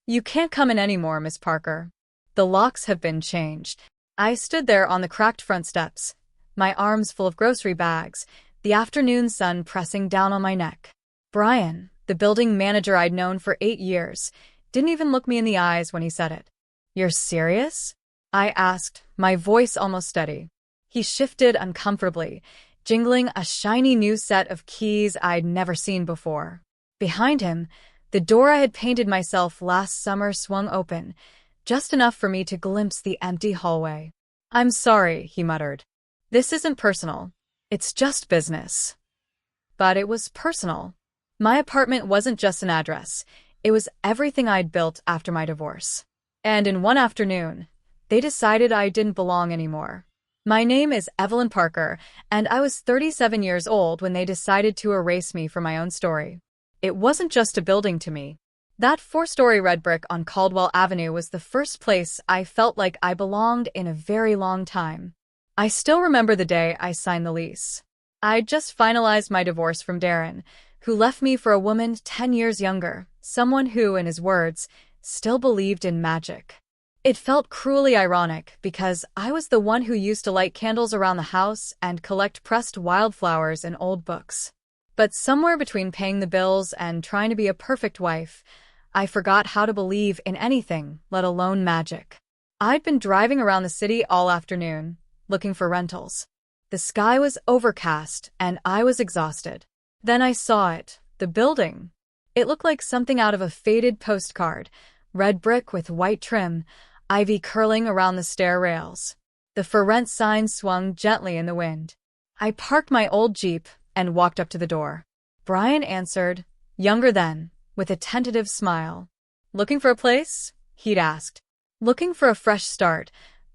You can't come in anymore, Miss Parker. The locks have been changed. I stood there on the cracked front steps, my arms full of grocery bags, the afternoon sun pressing down on my neck. Brian, the building manager I'd known for 8 years, didn't even look me in the eyes when he said it. "You're serious?" I asked, my voice almost steady. He shifted uncomfortably, jingling a shiny new set of keys I'd never seen before. Behind him, the door I had painted myself last summer swung open, just enough for me to glimpse the empty hallway. "I'm sorry," he muttered. "This isn't personal. It's just business." But it was personal. My apartment wasn't just an address. It was everything I'd built after my divorce. And in one afternoon, they decided I didn't belong anymore. My name is Evelyn Parker, and I was 37 years old when they decided to erase me from my own story. It wasn't just a building to me. That 4-story red brick on Caldwell Avenue was the first place I felt like I belonged in a very long time. I still remember the day I signed the lease. I'd just finalized my divorce from Darren, who left me for a woman 10 years younger, someone who, in his words, still believed in magic. It felt cruelly ironic because I was the one who used to light candles around the house and collect pressed wildflowers in old books. But somewhere between paying the bills and trying to be a perfect wife, I forgot how to believe in anything, let alone magic. I'd been driving around the city all afternoon, looking for rentals. The sky was overcast, and I was exhausted. Then I saw it, the building. It looked like something out of a faded postcard, red brick with white trim, ivy curling around the stair rails. The for rent sign swung gently in the wind. I parked my old Jeep and walked up to the door. Brian answered, younger then, with a tentative smile. "Looking for a place?" he'd asked. "Looking for a fresh start,"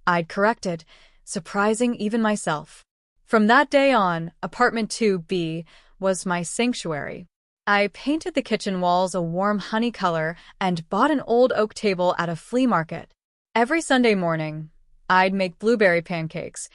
I'd corrected, surprising even myself. From that day on, apartment 2B was my sanctuary. I painted the kitchen walls a warm honey color and bought an old oak table at a flea market. Every Sunday morning, I'd make blueberry pancakes,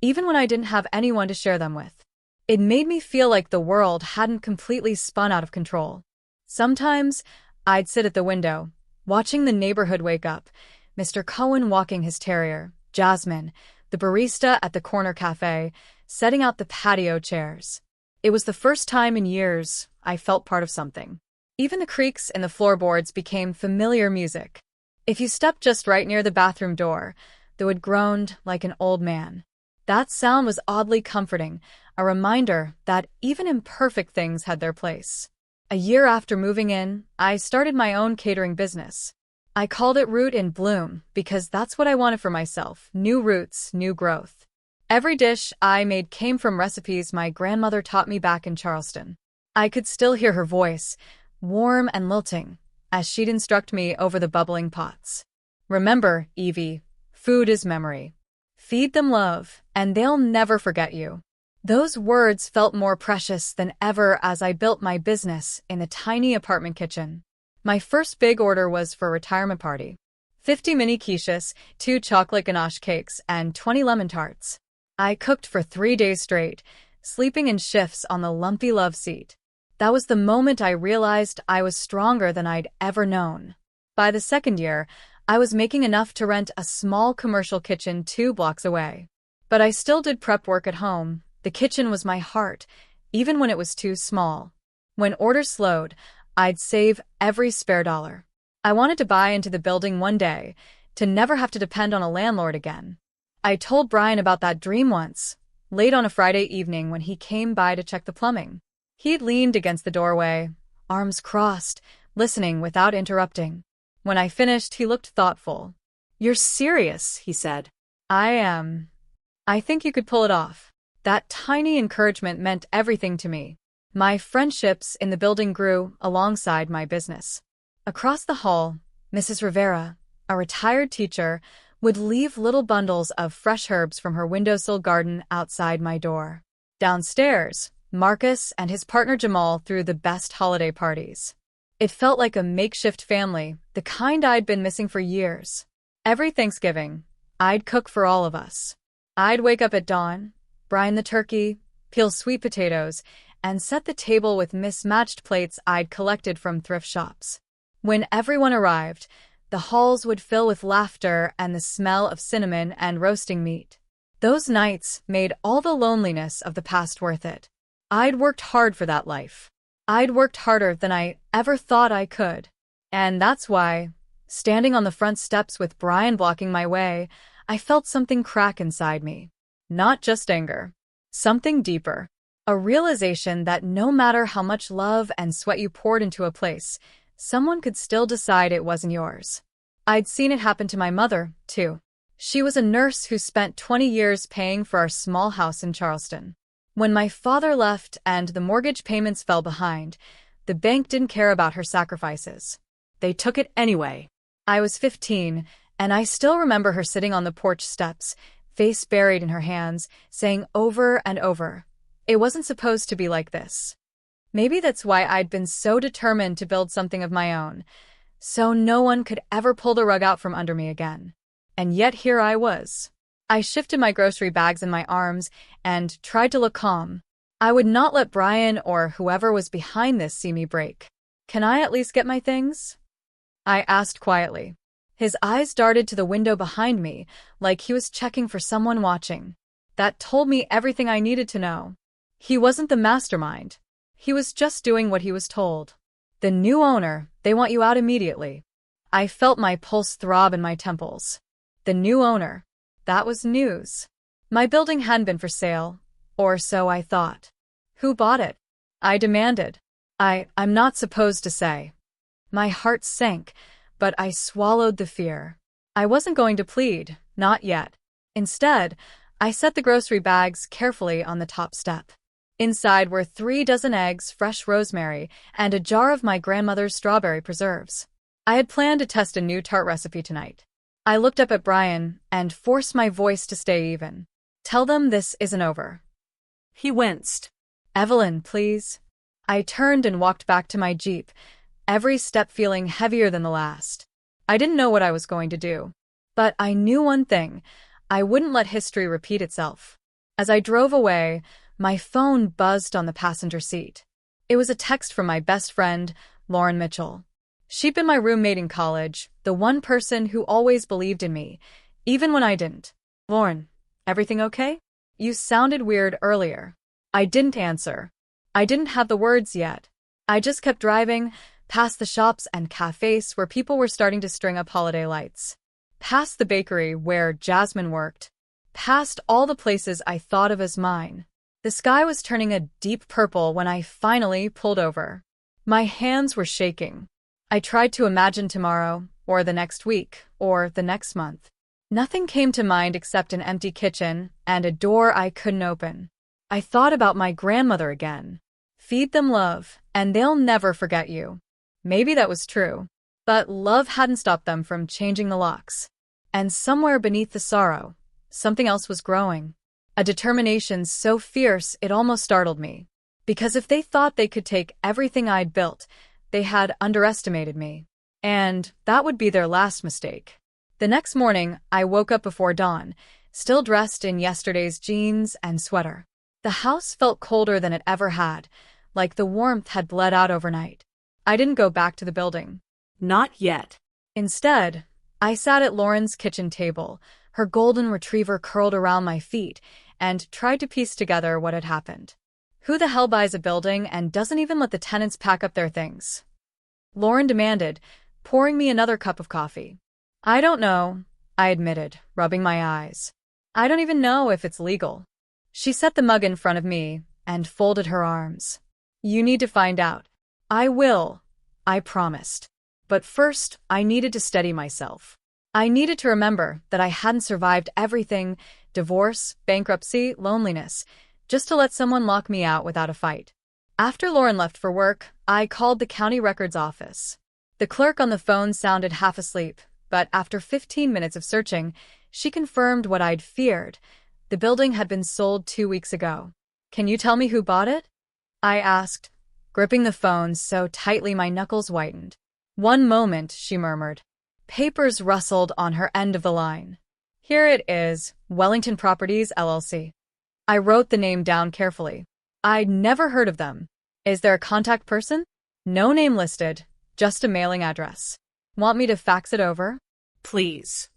even when I didn't have anyone to share them with. It made me feel like the world hadn't completely spun out of control. Sometimes, I'd sit at the window, watching the neighborhood wake up, Mr. Cohen walking his terrier, Jasmine, the barista at the corner cafe, setting out the patio chairs. It was the first time in years I felt part of something. Even the creaks in the floorboards became familiar music. If you stepped just right near the bathroom door, the wood groaned like an old man. That sound was oddly comforting, a reminder that even imperfect things had their place. A year after moving in, I started my own catering business. I called it Root in Bloom because that's what I wanted for myself, new roots, new growth. Every dish I made came from recipes my grandmother taught me back in Charleston. I could still hear her voice, warm and lilting, as she'd instruct me over the bubbling pots. "Remember, Evie, food is memory. Feed them love, and they'll never forget you." Those words felt more precious than ever as I built my business in the tiny apartment kitchen. My first big order was for a retirement party. 50 mini quiches, 2 chocolate ganache cakes, and 20 lemon tarts. I cooked for 3 days straight, sleeping in shifts on the lumpy love seat. That was the moment I realized I was stronger than I'd ever known. By the second year, I was making enough to rent a small commercial kitchen 2 blocks away. But I still did prep work at home. The kitchen was my heart, even when it was too small. When orders slowed, I'd save every spare dollar. I wanted to buy into the building one day, to never have to depend on a landlord again. I told Brian about that dream once, late on a Friday evening when he came by to check the plumbing. He'd leaned against the doorway, arms crossed, listening without interrupting. When I finished, he looked thoughtful. "You're serious," he said. "I am. I think you could pull it off." That tiny encouragement meant everything to me. My friendships in the building grew alongside my business. Across the hall, Mrs. Rivera, a retired teacher, would leave little bundles of fresh herbs from her windowsill garden outside my door. Downstairs, Marcus and his partner Jamal threw the best holiday parties. It felt like a makeshift family, the kind I'd been missing for years. Every Thanksgiving, I'd cook for all of us. I'd wake up at dawn, brine the turkey, peel sweet potatoes, and set the table with mismatched plates I'd collected from thrift shops. When everyone arrived, the halls would fill with laughter and the smell of cinnamon and roasting meat. Those nights made all the loneliness of the past worth it. I'd worked hard for that life. I'd worked harder than I ever thought I could. And that's why, standing on the front steps with Brian blocking my way, I felt something crack inside me. Not just anger. Something deeper. A realization that no matter how much love and sweat you poured into a place, someone could still decide it wasn't yours. I'd seen it happen to my mother, too. She was a nurse who spent 20 years paying for our small house in Charleston. When my father left and the mortgage payments fell behind, the bank didn't care about her sacrifices. They took it anyway. I was 15, and I still remember her sitting on the porch steps, face buried in her hands, saying over and over, "It wasn't supposed to be like this." Maybe that's why I'd been so determined to build something of my own, so no one could ever pull the rug out from under me again. And yet here I was. I shifted my grocery bags in my arms and tried to look calm. I would not let Brian or whoever was behind this see me break. "Can I at least get my things?" I asked quietly. His eyes darted to the window behind me, like he was checking for someone watching. That told me everything I needed to know. He wasn't the mastermind. He was just doing what he was told. "The new owner, they want you out immediately." I felt my pulse throb in my temples. The new owner. That was news. My building hadn't been for sale, or so I thought. "Who bought it?" I demanded. I'm not supposed to say." My heart sank, but I swallowed the fear. I wasn't going to plead, not yet. Instead, I set the grocery bags carefully on the top step. Inside were 3 dozen eggs, fresh rosemary, and a jar of my grandmother's strawberry preserves. I had planned to test a new tart recipe tonight. I looked up at Brian and forced my voice to stay even. "Tell them this isn't over." He winced. "Evelyn, please." I turned and walked back to my Jeep, every step feeling heavier than the last. I didn't know what I was going to do. But I knew one thing: I wouldn't let history repeat itself. As I drove away, my phone buzzed on the passenger seat. It was a text from my best friend, Lauren Mitchell. She'd been my roommate in college, the one person who always believed in me, even when I didn't. "Lauren, everything okay? You sounded weird earlier." I didn't answer. I didn't have the words yet. I just kept driving, past the shops and cafes where people were starting to string up holiday lights. Past the bakery where Jasmine worked. Past all the places I thought of as mine. The sky was turning a deep purple when I finally pulled over. My hands were shaking. I tried to imagine tomorrow, or the next week, or the next month. Nothing came to mind except an empty kitchen and a door I couldn't open. I thought about my grandmother again. "Feed them love, and they'll never forget you." Maybe that was true. But love hadn't stopped them from changing the locks. And somewhere beneath the sorrow, something else was growing. A determination so fierce it almost startled me. Because if they thought they could take everything I'd built, they had underestimated me. And that would be their last mistake. The next morning, I woke up before dawn, still dressed in yesterday's jeans and sweater. The house felt colder than it ever had, like the warmth had bled out overnight. I didn't go back to the building. Not yet. Instead, I sat at Lauren's kitchen table, her golden retriever curled around my feet, and tried to piece together what had happened. Who the hell buys a building and doesn't even let the tenants pack up their things? Lauren demanded, pouring me another cup of coffee. "I don't know," I admitted, rubbing my eyes. "I don't even know if it's legal." She set the mug in front of me and folded her arms. "You need to find out." "I will," I promised. But first, I needed to steady myself. I needed to remember that I hadn't survived everything: divorce, bankruptcy, loneliness, just to let someone lock me out without a fight. After Lauren left for work, I called the county records office. The clerk on the phone sounded half asleep, but after 15 minutes of searching, she confirmed what I'd feared. The building had been sold 2 weeks ago. "Can you tell me who bought it?" I asked, gripping the phone so tightly my knuckles whitened. "One moment," she murmured. Papers rustled on her end of the line. "Here it is, Wellington Properties, LLC." I wrote the name down carefully. I'd never heard of them. "Is there a contact person?" "No name listed. Just a mailing address. Want me to fax it over? Please.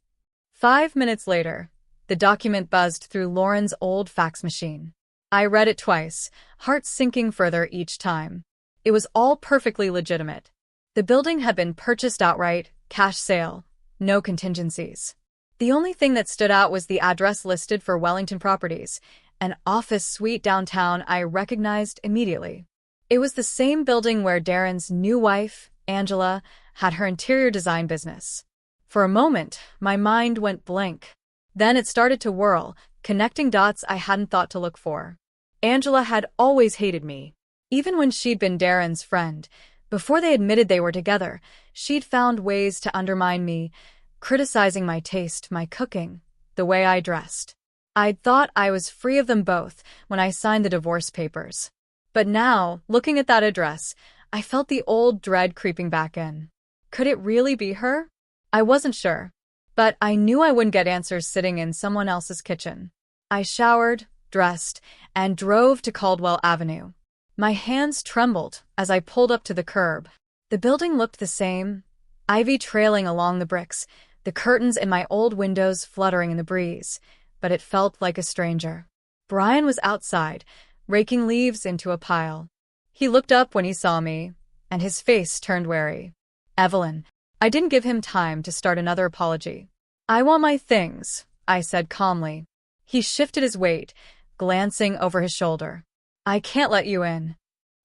5 minutes later, the document buzzed through Lauren's old fax machine. I read it twice, heart sinking further each time. It was all perfectly legitimate. The building had been purchased outright, cash sale, no contingencies. The only thing that stood out was the address listed for Wellington Properties, an office suite downtown I recognized immediately. It was the same building where Darren's new wife, Angela, had her interior design business. For a moment, my mind went blank. Then it started to whirl, connecting dots I hadn't thought to look for. Angela had always hated me. Even when she'd been Darren's friend, before they admitted they were together, she'd found ways to undermine me, criticizing my taste, my cooking, the way I dressed. I'd thought I was free of them both when I signed the divorce papers. But now, looking at that address, I felt the old dread creeping back in. Could it really be her? I wasn't sure, but I knew I wouldn't get answers sitting in someone else's kitchen. I showered, dressed, and drove to Caldwell Avenue. My hands trembled as I pulled up to the curb. The building looked the same, ivy trailing along the bricks, the curtains in my old windows fluttering in the breeze, but it felt like a stranger. Brian was outside, raking leaves into a pile. He looked up when he saw me, and his face turned wary. Evelyn. I didn't give him time to start another apology. I want my things, I said calmly. He shifted his weight, glancing over his shoulder. I can't let you in.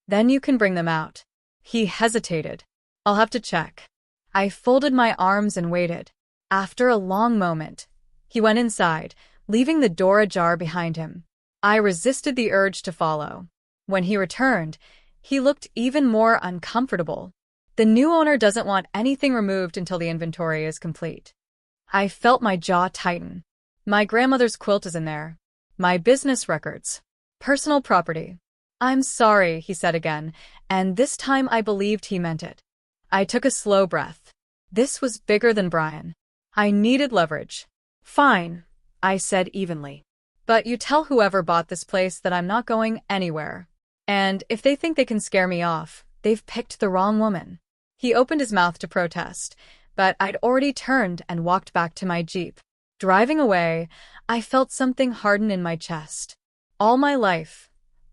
Then you can bring them out. He hesitated. I'll have to check. I folded my arms and waited. After a long moment, he went inside, leaving the door ajar behind him. I resisted the urge to follow. When he returned, he looked even more uncomfortable. The new owner doesn't want anything removed until the inventory is complete. I felt my jaw tighten. My grandmother's quilt is in there. My business records. Personal property. I'm sorry, he said again, and this time I believed he meant it. I took a slow breath. This was bigger than Brian. I needed leverage. Fine, I said evenly. But you tell whoever bought this place that I'm not going anywhere. And if they think they can scare me off, they've picked the wrong woman. He opened his mouth to protest, but I'd already turned and walked back to my Jeep. Driving away, I felt something harden in my chest. All my life,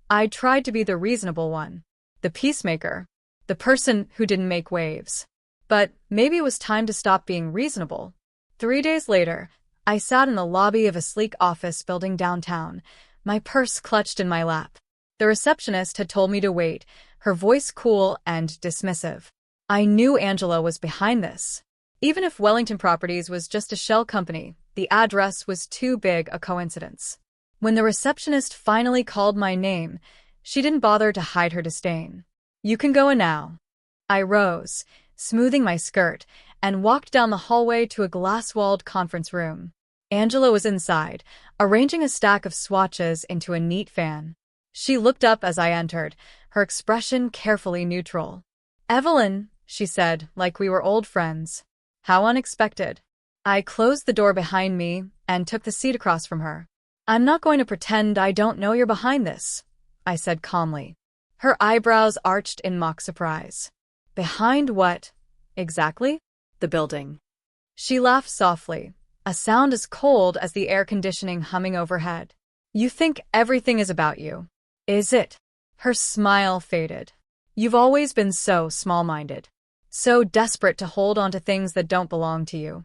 I tried to be the reasonable one, the peacemaker, the person who didn't make waves. But maybe it was time to stop being reasonable. 3 days later, I sat in the lobby of a sleek office building downtown, my purse clutched in my lap. The receptionist had told me to wait, her voice cool and dismissive. I knew Angela was behind this. Even if Wellington Properties was just a shell company, the address was too big a coincidence. When the receptionist finally called my name, she didn't bother to hide her disdain. You can go in now. I rose, smoothing my skirt, and walked down the hallway to a glass-walled conference room. Angela was inside, arranging a stack of swatches into a neat fan. She looked up as I entered, her expression carefully neutral. Evelyn, she said, like we were old friends. How unexpected. I closed the door behind me and took the seat across from her. I'm not going to pretend I don't know you're behind this, I said calmly. Her eyebrows arched in mock surprise. Behind what, exactly? The building. She laughed softly, a sound as cold as the air conditioning humming overhead. You think everything is about you. Is it? Her smile faded. You've always been so small-minded. So desperate to hold on to things that don't belong to you.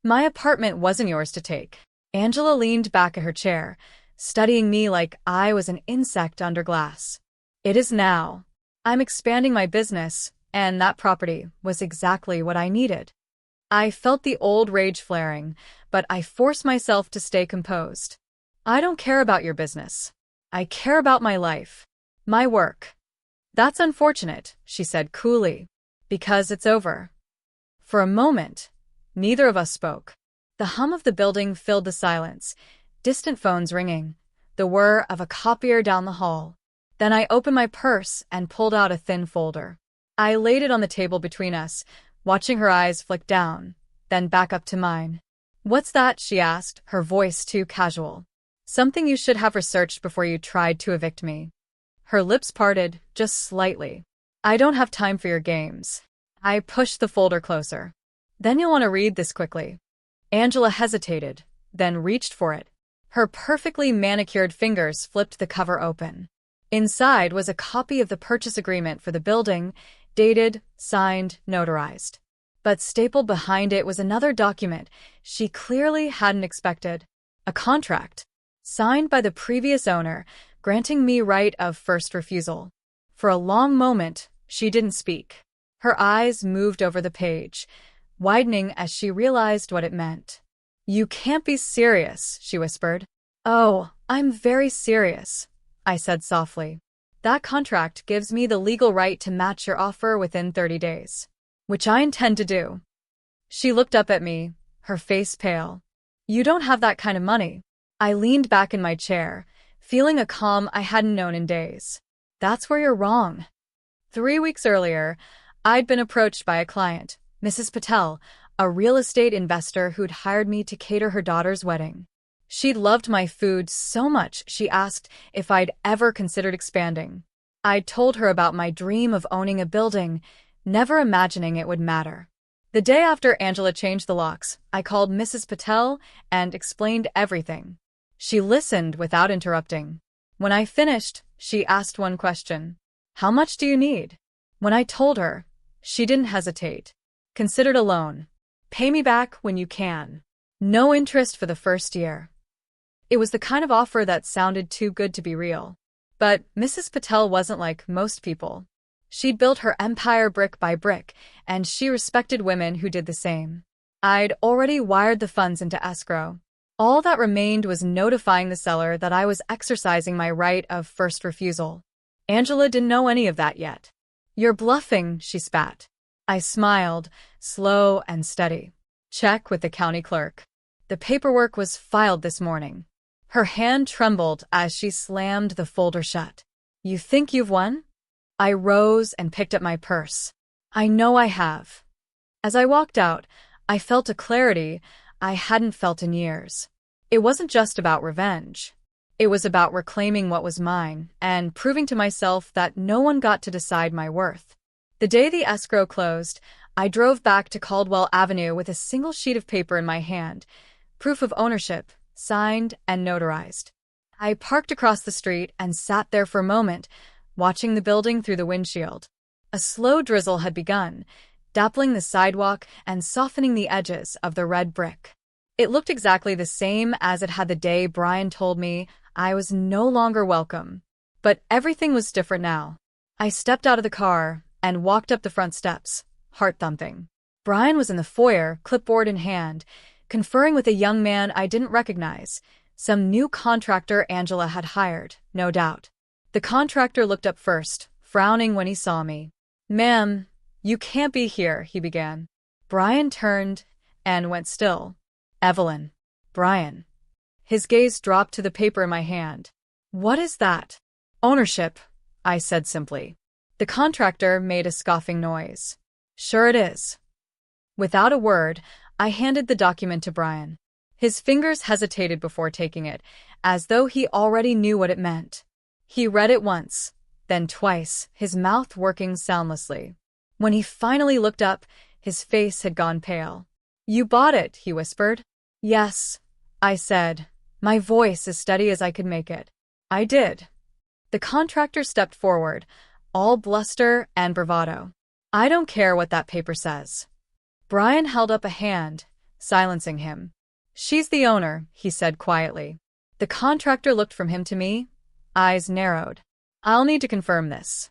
My apartment wasn't yours to take. Angela leaned back at her chair, studying me like I was an insect under glass. It is now. I'm expanding my business, and that property was exactly what I needed. I felt the old rage flaring, but I forced myself to stay composed. I don't care about your business. I care about my life. My work. That's unfortunate, she said coolly. Because it's over. For a moment, neither of us spoke. The hum of the building filled the silence, distant phones ringing, the whir of a copier down the hall. Then I opened my purse and pulled out a thin folder. I laid it on the table between us, watching her eyes flick down, then back up to mine. What's that? She asked, her voice too casual. Something you should have researched before you tried to evict me. Her lips parted, just slightly. I don't have time for your games. I pushed the folder closer. Then you'll want to read this quickly. Angela hesitated, then reached for it. Her perfectly manicured fingers flipped the cover open. Inside was a copy of the purchase agreement for the building, dated, signed, notarized. But stapled behind it was another document she clearly hadn't expected. A contract, signed by the previous owner, granting me right of first refusal. For a long moment, she didn't speak. Her eyes moved over the page, widening as she realized what it meant. "You can't be serious," she whispered. "Oh, I'm very serious," I said softly. "That contract gives me the legal right to match your offer within 30 days. Which I intend to do." She looked up at me, her face pale. "You don't have that kind of money." I leaned back in my chair, feeling a calm I hadn't known in days. "That's where you're wrong." 3 weeks earlier, I'd been approached by a client, Mrs. Patel, a real estate investor who'd hired me to cater her daughter's wedding. She'd loved my food so much she asked if I'd ever considered expanding. I'd told her about my dream of owning a building, never imagining it would matter. The day after Angela changed the locks, I called Mrs. Patel and explained everything. She listened without interrupting. When I finished, she asked one question. "How much do you need?" When I told her, she didn't hesitate. "Consider it a loan. Pay me back when you can. No interest for the first year." It was the kind of offer that sounded too good to be real. But Mrs. Patel wasn't like most people. She'd built her empire brick by brick, and she respected women who did the same. I'd already wired the funds into escrow. All that remained was notifying the seller that I was exercising my right of first refusal. Angela didn't know any of that yet. "You're bluffing," she spat. I smiled, slow and steady. "Check with the county clerk. The paperwork was filed this morning." Her hand trembled as she slammed the folder shut. "You think you've won?" I rose and picked up my purse. "I know I have." As I walked out, I felt a clarity I hadn't felt in years. It wasn't just about revenge. It was about reclaiming what was mine and proving to myself that no one got to decide my worth. The day the escrow closed, I drove back to Caldwell Avenue with a single sheet of paper in my hand, proof of ownership, signed and notarized. I parked across the street and sat there for a moment, watching the building through the windshield. A slow drizzle had begun, dappling the sidewalk and softening the edges of the red brick. It looked exactly the same as it had the day Brian told me I was no longer welcome. But everything was different now. I stepped out of the car and walked up the front steps, heart thumping. Brian was in the foyer, clipboard in hand, conferring with a young man I didn't recognize, some new contractor Angela had hired, no doubt. The contractor looked up first, frowning when he saw me. "Ma'am, you can't be here," he began. Brian turned and went still. "Evelyn." "Brian." His gaze dropped to the paper in my hand. "What is that?" "Ownership," I said simply. The contractor made a scoffing noise. "Sure it is." Without a word, I handed the document to Brian. His fingers hesitated before taking it, as though he already knew what it meant. He read it once, then twice, his mouth working soundlessly. When he finally looked up, his face had gone pale. "You bought it," he whispered. "Yes," I said, my voice as steady as I could make it. "I did." The contractor stepped forward, all bluster and bravado. "I don't care what that paper says." Brian held up a hand, silencing him. "She's the owner," he said quietly. The contractor looked from him to me, eyes narrowed. "I'll need to confirm this."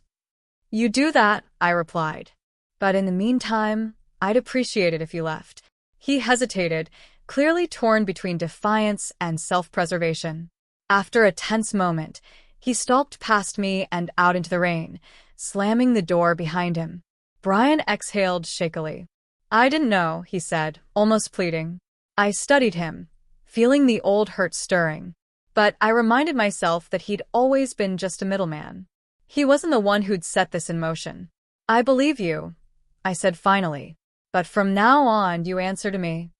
"You do that," I replied. "But in the meantime, I'd appreciate it if you left." He hesitated, clearly torn between defiance and self-preservation. After a tense moment, he stalked past me and out into the rain, slamming the door behind him. Brian exhaled shakily. "I didn't know," he said, almost pleading. I studied him, feeling the old hurt stirring. But I reminded myself that he'd always been just a middleman. He wasn't the one who'd set this in motion. "I believe you," I said finally. "But from now on, you answer to me."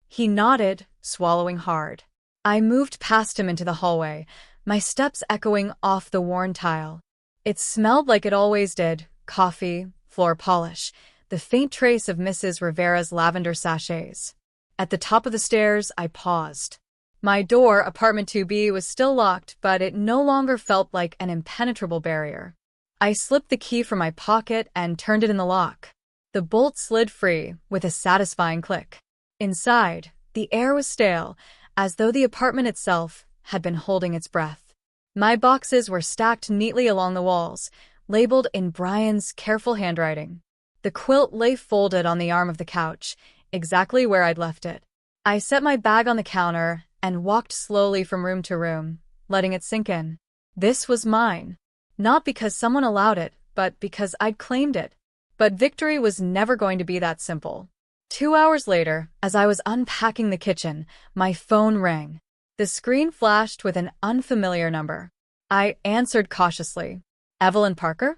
He nodded, swallowing hard. I moved past him into the hallway, my steps echoing off the worn tile. It smelled like it always did, coffee, floor polish, the faint trace of Mrs. Rivera's lavender sachets. At the top of the stairs, I paused. My door, apartment 2B, was still locked, but it no longer felt like an impenetrable barrier. I slipped the key from my pocket and turned it in the lock. The bolt slid free with a satisfying click. Inside, the air was stale, as though the apartment itself had been holding its breath. My boxes were stacked neatly along the walls, labeled in Brian's careful handwriting. The quilt lay folded on the arm of the couch, exactly where I'd left it. I set my bag on the counter and walked slowly from room to room, letting it sink in. This was mine. Not because someone allowed it, but because I'd claimed it. But victory was never going to be that simple. 2 hours later, as I was unpacking the kitchen, my phone rang. The screen flashed with an unfamiliar number. I answered cautiously. Evelyn Parker?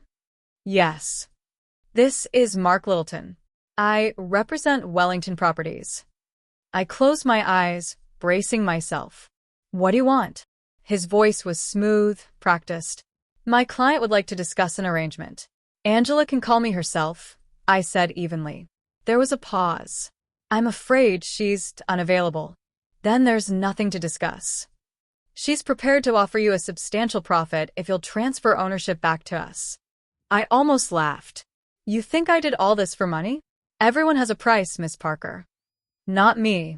Yes. This is Mark Littleton. I represent Wellington Properties. I closed my eyes, bracing myself. What do you want? His voice was smooth, practiced. My client would like to discuss an arrangement. Angela can call me herself, I said evenly. There was a pause. I'm afraid she's unavailable. Then there's nothing to discuss. She's prepared to offer you a substantial profit if you'll transfer ownership back to us. I almost laughed. You think I did all this for money? Everyone has a price, Miss Parker. Not me.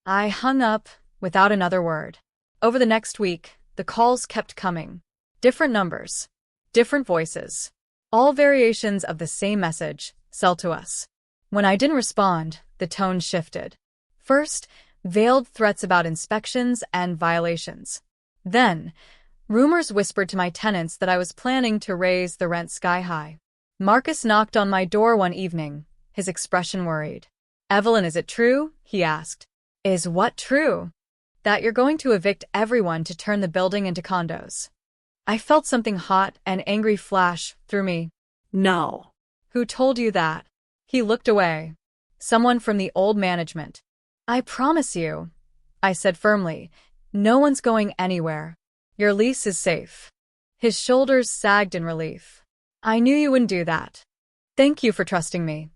I hung up without another word. Over the next week, the calls kept coming. Different numbers. Different voices. All variations of the same message, sell to us. When I didn't respond, the tone shifted. First, veiled threats about inspections and violations. Then, rumors whispered to my tenants that I was planning to raise the rent sky high. Marcus knocked on my door one evening, his expression worried. Evelyn, is it true? He asked. Is what true? That you're going to evict everyone to turn the building into condos. I felt something hot and angry flash through me. No. Who told you that? He looked away. Someone from the old management. I promise you, I said firmly, no one's going anywhere. Your lease is safe. His shoulders sagged in relief. I knew you wouldn't do that. Thank you for trusting me.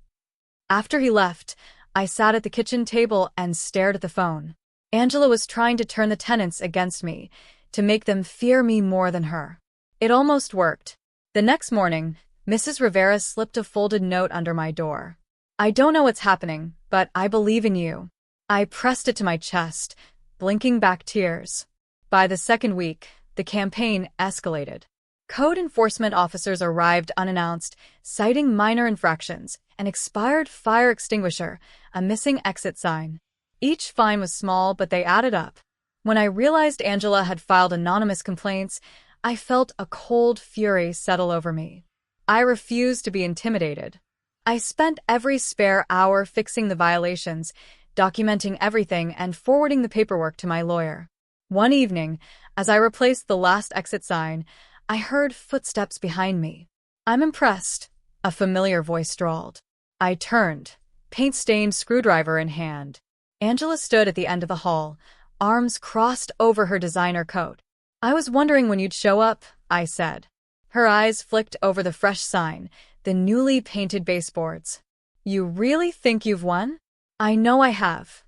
After he left, I sat at the kitchen table and stared at the phone. Angela was trying to turn the tenants against me, to make them fear me more than her. It almost worked. The next morning, Mrs. Rivera slipped a folded note under my door. I don't know what's happening, but I believe in you. I pressed it to my chest, blinking back tears. By the second week, the campaign escalated. Code enforcement officers arrived unannounced, citing minor infractions, an expired fire extinguisher, a missing exit sign. Each fine was small, but they added up. When I realized Angela had filed anonymous complaints, I felt a cold fury settle over me. I refused to be intimidated. I spent every spare hour fixing the violations, documenting everything, and forwarding the paperwork to my lawyer. One evening, as I replaced the last exit sign, I heard footsteps behind me. I'm impressed, a familiar voice drawled. I turned, paint-stained screwdriver in hand. Angela stood at the end of the hall, arms crossed over her designer coat. I was wondering when you'd show up, I said. Her eyes flicked over the fresh sign, the newly painted baseboards. You really think you've won? I know I have.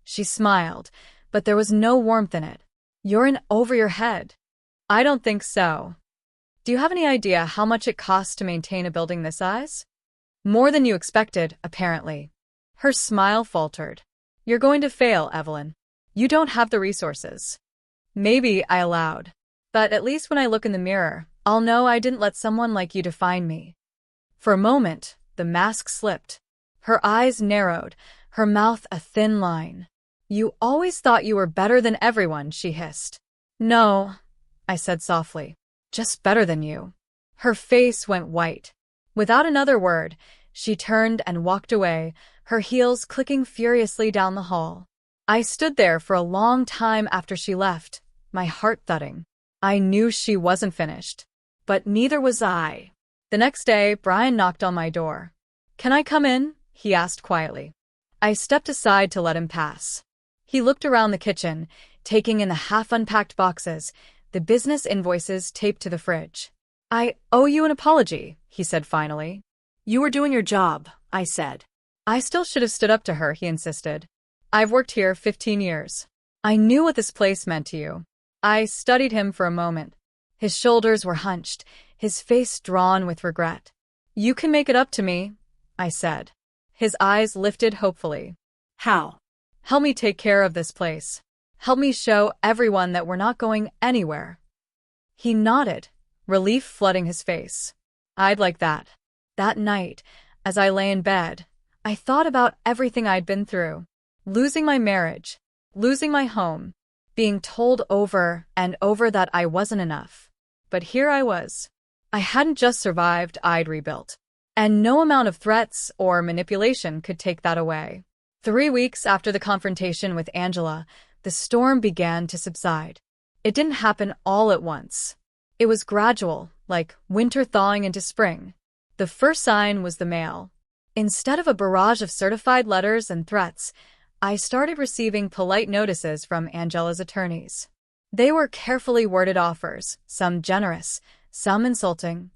She smiled, but there was no warmth in it. You're in over your head. I don't think so. Do you have any idea how much it costs to maintain a building this size? More than you expected, apparently. Her smile faltered. You're going to fail, Evelyn. You don't have the resources. Maybe, I allowed. But at least when I look in the mirror, I'll know I didn't let someone like you define me. For a moment, the mask slipped. Her eyes narrowed, her mouth a thin line. You always thought you were better than everyone, she hissed. No, I said softly. Just better than you. Her face went white. Without another word, she turned and walked away, her heels clicking furiously down the hall. I stood there for a long time after she left, my heart thudding. I knew she wasn't finished. But neither was I. The next day, Brian knocked on my door. Can I come in? He asked quietly. I stepped aside to let him pass. He looked around the kitchen, taking in the half-unpacked boxes, the business invoices taped to the fridge. I owe you an apology, he said finally. You were doing your job, I said. I still should have stood up to her, he insisted. I've worked here 15 years. I knew what this place meant to you. I studied him for a moment. His shoulders were hunched, his face drawn with regret. You can make it up to me, I said. His eyes lifted hopefully. How? Help me take care of this place. Help me show everyone that we're not going anywhere. He nodded, relief flooding his face. I'd like that. That night, as I lay in bed, I thought about everything I'd been through. Losing my marriage, losing my home, being told over and over that I wasn't enough. But here I was. I hadn't just survived, I'd rebuilt. And no amount of threats or manipulation could take that away. 3 weeks after the confrontation with Angela, the storm began to subside. It didn't happen all at once. It was gradual, like winter thawing into spring. The first sign was the mail. Instead of a barrage of certified letters and threats, I started receiving polite notices from Angela's attorneys. They were carefully worded offers, some generous, some insulting,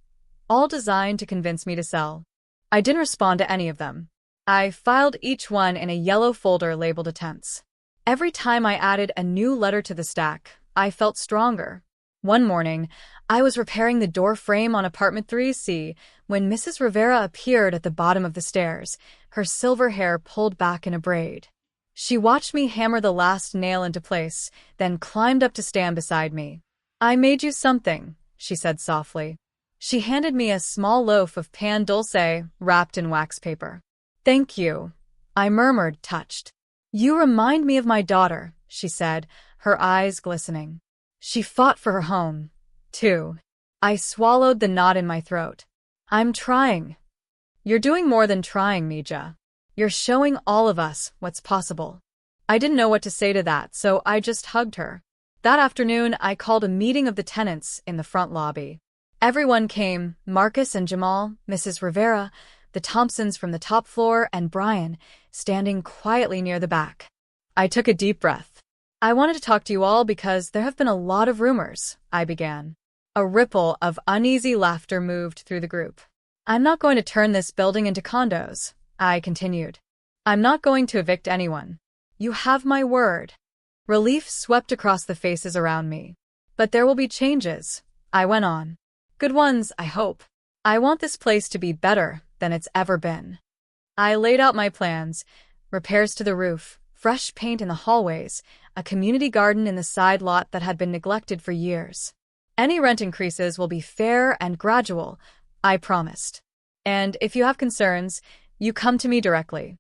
all designed to convince me to sell. I didn't respond to any of them. I filed each one in a yellow folder labeled attempts. Every time I added a new letter to the stack, I felt stronger. One morning, I was repairing the door frame on apartment 3C when Mrs. Rivera appeared at the bottom of the stairs, her silver hair pulled back in a braid. She watched me hammer the last nail into place, then climbed up to stand beside me. I made you something, she said softly. She handed me a small loaf of pan dulce wrapped in wax paper. Thank you, I murmured, touched. You remind me of my daughter, she said, her eyes glistening. She fought for her home, too. I swallowed the knot in my throat. I'm trying. You're doing more than trying, Mija. You're showing all of us what's possible. I didn't know what to say to that, so I just hugged her. That afternoon, I called a meeting of the tenants in the front lobby. Everyone came, Marcus and Jamal, Mrs. Rivera, the Thompsons from the top floor, and Brian, standing quietly near the back. I took a deep breath. I wanted to talk to you all because there have been a lot of rumors, I began. A ripple of uneasy laughter moved through the group. I'm not going to turn this building into condos, I continued. I'm not going to evict anyone. You have my word. Relief swept across the faces around me. But there will be changes, I went on. Good ones, I hope. I want this place to be better than it's ever been. I laid out my plans: repairs to the roof, fresh paint in the hallways, a community garden in the side lot that had been neglected for years. Any rent increases will be fair and gradual, I promised. And if you have concerns, you come to me directly.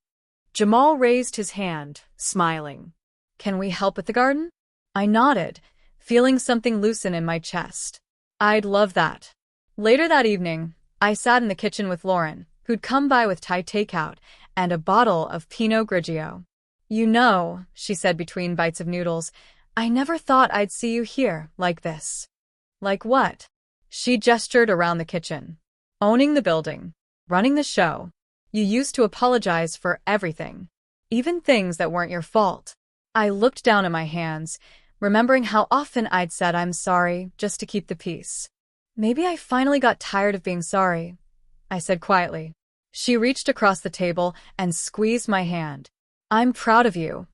Jamal raised his hand, smiling. Can we help with the garden? I nodded, feeling something loosen in my chest. I'd love that. Later that evening, I sat in the kitchen with Lauren, who'd come by with Thai takeout and a bottle of Pinot Grigio. You know, she said between bites of noodles, I never thought I'd see you here, like this. Like what? She gestured around the kitchen. Owning the building. Running the show. You used to apologize for everything. Even things that weren't your fault. I looked down at my hands, remembering how often I'd said I'm sorry just to keep the peace. Maybe I finally got tired of being sorry, I said quietly. She reached across the table and squeezed my hand. I'm proud of you.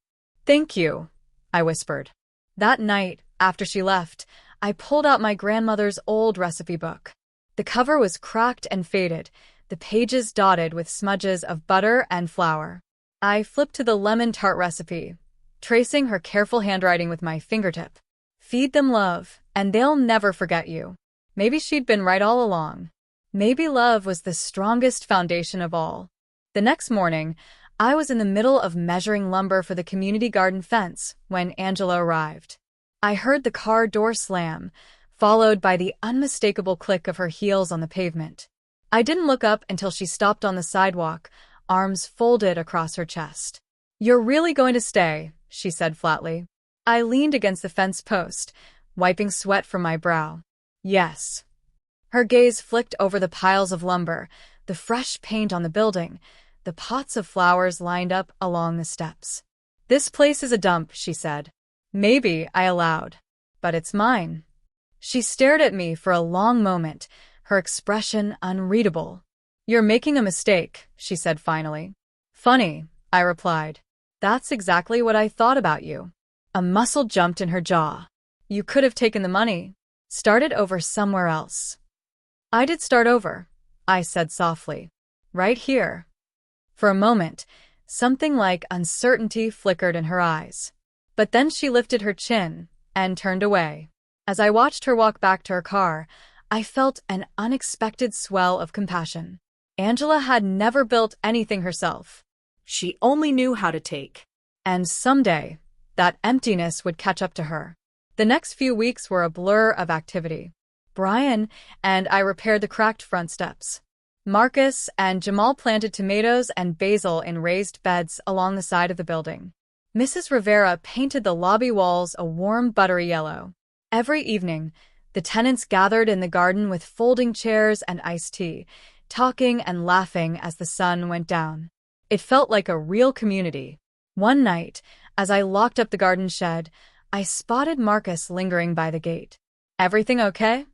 Thank you, I whispered. That night, after she left, I pulled out my grandmother's old recipe book. The cover was cracked and faded, the pages dotted with smudges of butter and flour. I flipped to the lemon tart recipe, tracing her careful handwriting with my fingertip. Feed them love, and they'll never forget you. Maybe she'd been right all along. Maybe love was the strongest foundation of all. The next morning, I was in the middle of measuring lumber for the community garden fence when Angela arrived. I heard the car door slam, followed by the unmistakable click of her heels on the pavement. I didn't look up until she stopped on the sidewalk, arms folded across her chest. You're really going to stay, she said flatly. I leaned against the fence post, wiping sweat from my brow. Yes. Her gaze flicked over the piles of lumber, the fresh paint on the building, the pots of flowers lined up along the steps. This place is a dump, she said. Maybe, I allowed. But it's mine. She stared at me for a long moment, her expression unreadable. "You're making a mistake," she said finally. "Funny," I replied. "That's exactly what I thought about you." A muscle jumped in her jaw. "You could have taken the money. Started over somewhere else." "I did start over," I said softly. "Right here." For a moment, something like uncertainty flickered in her eyes. But then she lifted her chin and turned away. As I watched her walk back to her car, I felt an unexpected swell of compassion. Angela had never built anything herself. She only knew how to take. And someday, that emptiness would catch up to her. The next few weeks were a blur of activity. Brian and I repaired the cracked front steps. Marcus and Jamal planted tomatoes and basil in raised beds along the side of the building. Mrs. Rivera painted the lobby walls a warm, buttery yellow. Every evening, the tenants gathered in the garden with folding chairs and iced tea, talking and laughing as the sun went down. It felt like a real community. One night, as I locked up the garden shed, I spotted Marcus lingering by the gate. "Everything okay?"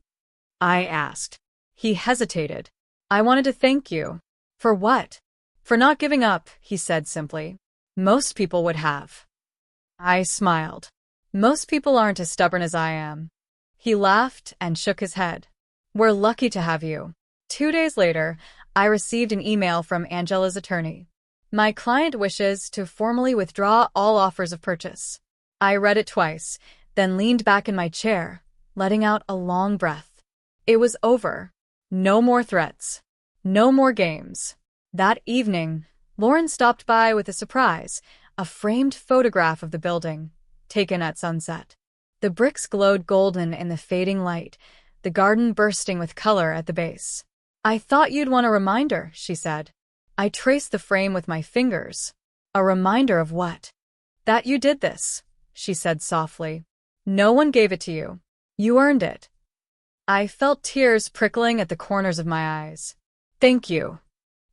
I asked. He hesitated. "I wanted to thank you." "For what?" "For not giving up," he said simply. "Most people would have." I smiled. "Most people aren't as stubborn as I am." He laughed and shook his head. "We're lucky to have you." 2 days later, I received an email from Angela's attorney. "My client wishes to formally withdraw all offers of purchase." I read it twice, then leaned back in my chair, letting out a long breath. It was over. No more threats. No more games. That evening, Lauren stopped by with a surprise, a framed photograph of the building, taken at sunset. The bricks glowed golden in the fading light, the garden bursting with color at the base. "I thought you'd want a reminder," she said. I traced the frame with my fingers. "A reminder of what?" "That you did this," she said softly. "No one gave it to you. You earned it." I felt tears prickling at the corners of my eyes. "Thank you."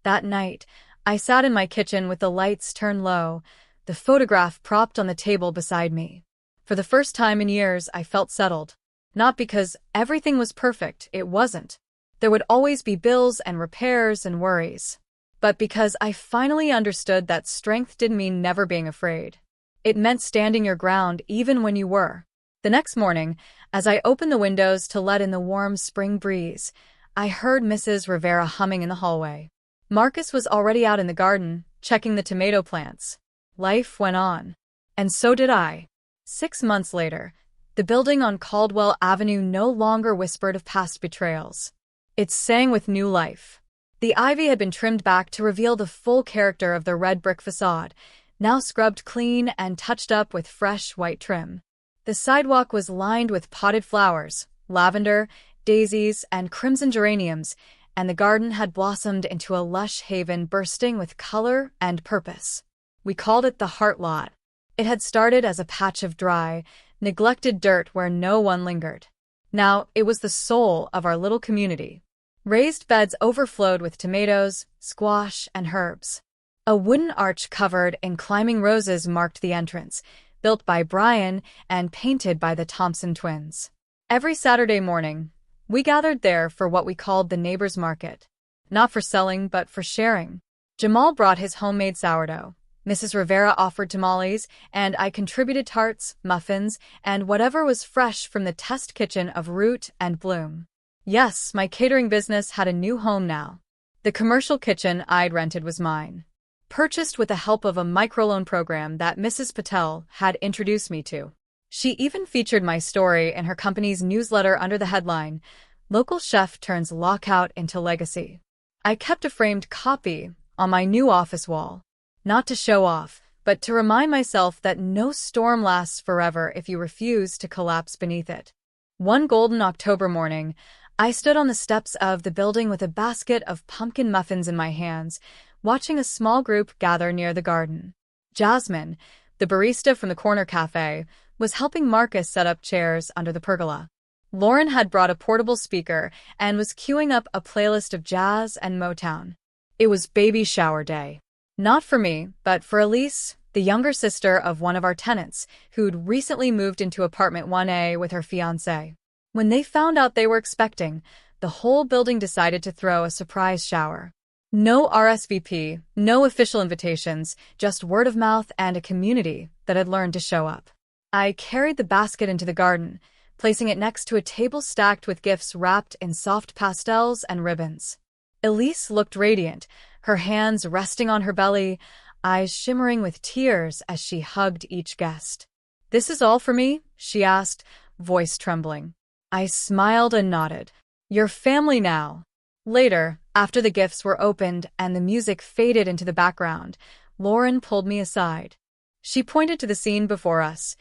That night, I sat in my kitchen with the lights turned low, the photograph propped on the table beside me. For the first time in years, I felt settled. Not because everything was perfect, it wasn't. There would always be bills and repairs and worries. But because I finally understood that strength didn't mean never being afraid. It meant standing your ground even when you were. The next morning, as I opened the windows to let in the warm spring breeze, I heard Mrs. Rivera humming in the hallway. Marcus was already out in the garden, checking the tomato plants. Life went on. And so did I. 6 months later, the building on Caldwell Avenue no longer whispered of past betrayals. It sang with new life. The ivy had been trimmed back to reveal the full character of the red brick facade, now scrubbed clean and touched up with fresh white trim. The sidewalk was lined with potted flowers, lavender, daisies, and crimson geraniums, and the garden had blossomed into a lush haven bursting with color and purpose. We called it the Heart Lot. It had started as a patch of dry, neglected dirt where no one lingered. Now it was the soul of our little community. Raised beds overflowed with tomatoes, squash, and herbs. A wooden arch covered in climbing roses marked the entrance, built by Brian and painted by the Thompson twins. Every Saturday morning, we gathered there for what we called the neighbors' market. Not for selling, but for sharing. Jamal brought his homemade sourdough. Mrs. Rivera offered tamales, and I contributed tarts, muffins, and whatever was fresh from the test kitchen of Root and Bloom. Yes, my catering business had a new home now. The commercial kitchen I'd rented was mine. Purchased with the help of a microloan program that Mrs. Patel had introduced me to. She even featured my story in her company's newsletter under the headline, "Local Chef Turns Lockout into Legacy." I kept a framed copy on my new office wall. Not to show off, but to remind myself that no storm lasts forever if you refuse to collapse beneath it. One golden October morning, I stood on the steps of the building with a basket of pumpkin muffins in my hands, watching a small group gather near the garden. Jasmine, the barista from the corner cafe, was helping Marcus set up chairs under the pergola. Lauren had brought a portable speaker and was queuing up a playlist of jazz and Motown. It was baby shower day. Not for me, but for Elise, the younger sister of one of our tenants, who'd recently moved into apartment 1A with her fiancé. When they found out they were expecting, the whole building decided to throw a surprise shower. No RSVP, no official invitations, just word of mouth and a community that had learned to show up. I carried the basket into the garden, placing it next to a table stacked with gifts wrapped in soft pastels and ribbons. Elise looked radiant, her hands resting on her belly, eyes shimmering with tears as she hugged each guest. "This is all for me?" she asked, voice trembling. I smiled and nodded. "You're family now." Later, after the gifts were opened and the music faded into the background, Lauren pulled me aside. She pointed to the scene before us,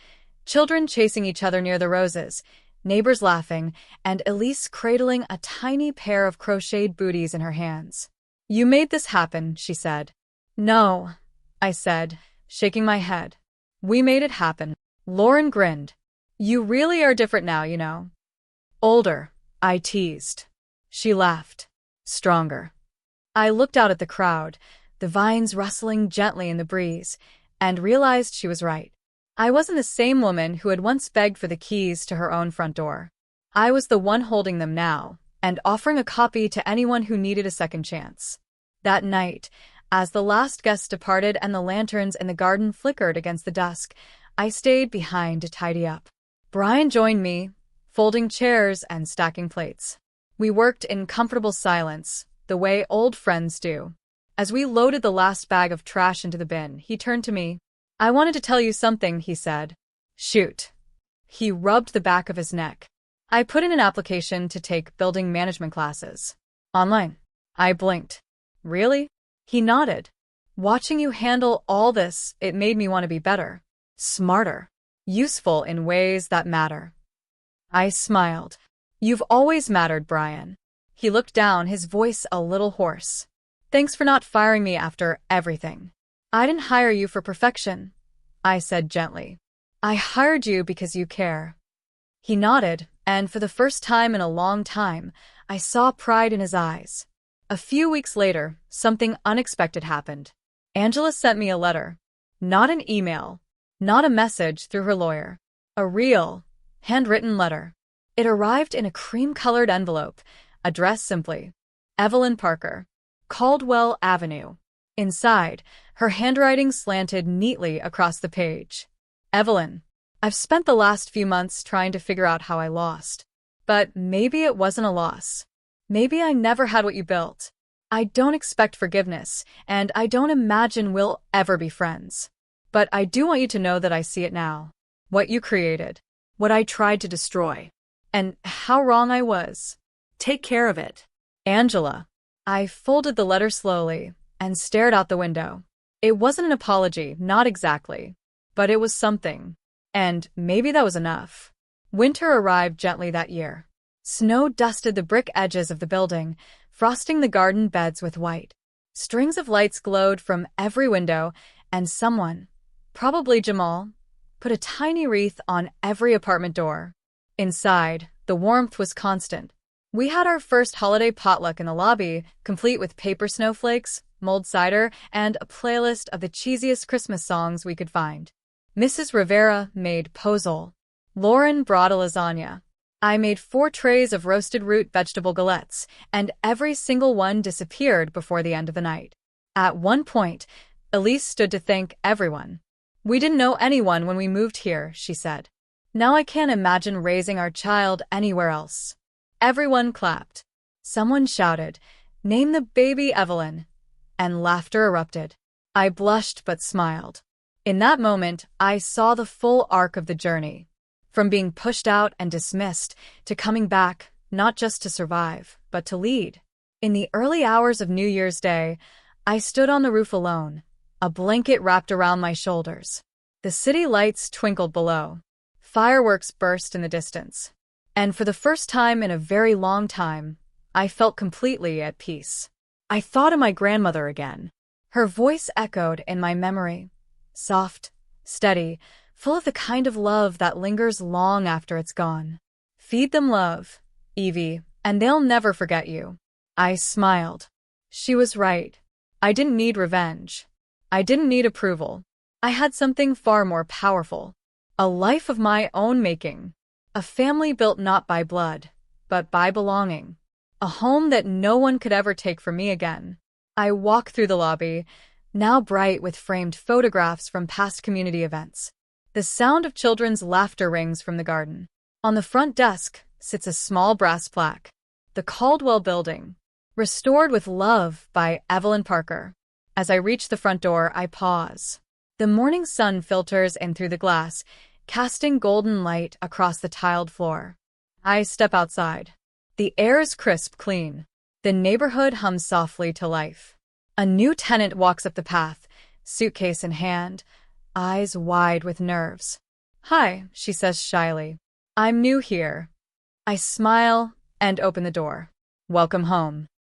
children chasing each other near the roses, neighbors laughing, and Elise cradling a tiny pair of crocheted booties in her hands. "You made this happen," she said. "No," I said, shaking my head. "We made it happen." Lauren grinned. "You really are different now, you know." "Older," I teased. She laughed. "Stronger." I looked out at the crowd, the vines rustling gently in the breeze, and realized she was right. I wasn't the same woman who had once begged for the keys to her own front door. I was the one holding them now, and offering a copy to anyone who needed a second chance. That night, as the last guests departed and the lanterns in the garden flickered against the dusk, I stayed behind to tidy up. Brian joined me, folding chairs and stacking plates. We worked in comfortable silence, the way old friends do. As we loaded the last bag of trash into the bin, he turned to me. "I wanted to tell you something," he said. "Shoot." He rubbed the back of his neck. "I put in an application to take building management classes. Online." I blinked. "Really?" He nodded. "Watching you handle all this, it made me want to be better. Smarter. Useful in ways that matter." I smiled. "You've always mattered, Brian." He looked down, his voice a little hoarse. "Thanks for not firing me after everything." "I didn't hire you for perfection," I said gently. "I hired you because you care." He nodded, and for the first time in a long time, I saw pride in his eyes. A few weeks later, something unexpected happened. Angela sent me a letter. Not an email, not a message through her lawyer. A real, handwritten letter. It arrived in a cream-colored envelope, addressed simply, Evelyn Parker, Caldwell Avenue. Inside, her handwriting slanted neatly across the page. "Evelyn, I've spent the last few months trying to figure out how I lost. But maybe it wasn't a loss. Maybe I never had what you built. I don't expect forgiveness, and I don't imagine we'll ever be friends. But I do want you to know that I see it now. What you created. What I tried to destroy. And how wrong I was. Take care of it. Angela." I folded the letter slowly and stared out the window. It wasn't an apology, not exactly. But it was something. And maybe that was enough. Winter arrived gently that year. Snow dusted the brick edges of the building, frosting the garden beds with white. Strings of lights glowed from every window, and someone, probably Jamal, put a tiny wreath on every apartment door. Inside, the warmth was constant. We had our first holiday potluck in the lobby, complete with paper snowflakes, mulled cider, and a playlist of the cheesiest Christmas songs we could find. Mrs. Rivera made pozole. Lauren brought a lasagna. I made 4 trays of roasted root vegetable galettes, and every single one disappeared before the end of the night. At one point, Elise stood to thank everyone. "We didn't know anyone when we moved here," she said. "Now I can't imagine raising our child anywhere else." Everyone clapped. Someone shouted, "Name the baby Evelyn," and laughter erupted. I blushed but smiled. In that moment, I saw the full arc of the journey. From being pushed out and dismissed, to coming back, not just to survive, but to lead. In the early hours of New Year's Day, I stood on the roof alone, a blanket wrapped around my shoulders. The city lights twinkled below. Fireworks burst in the distance. And for the first time in a very long time, I felt completely at peace. I thought of my grandmother again. Her voice echoed in my memory. Soft, steady, full of the kind of love that lingers long after it's gone. "Feed them love, Evie, and they'll never forget you." I smiled. She was right. I didn't need revenge. I didn't need approval. I had something far more powerful. A life of my own making. A family built not by blood, but by belonging. A home that no one could ever take from me again. I walk through the lobby, now bright with framed photographs from past community events. The sound of children's laughter rings from the garden. On the front desk sits a small brass plaque. The Caldwell Building, restored with love by Evelyn Parker. As I reach the front door, I pause. The morning sun filters in through the glass, casting golden light across the tiled floor. I step outside. The air is crisp clean. The neighborhood hums softly to life. A new tenant walks up the path, suitcase in hand, eyes wide with nerves. "Hi," she says shyly. "I'm new here." I smile and open the door. "Welcome home."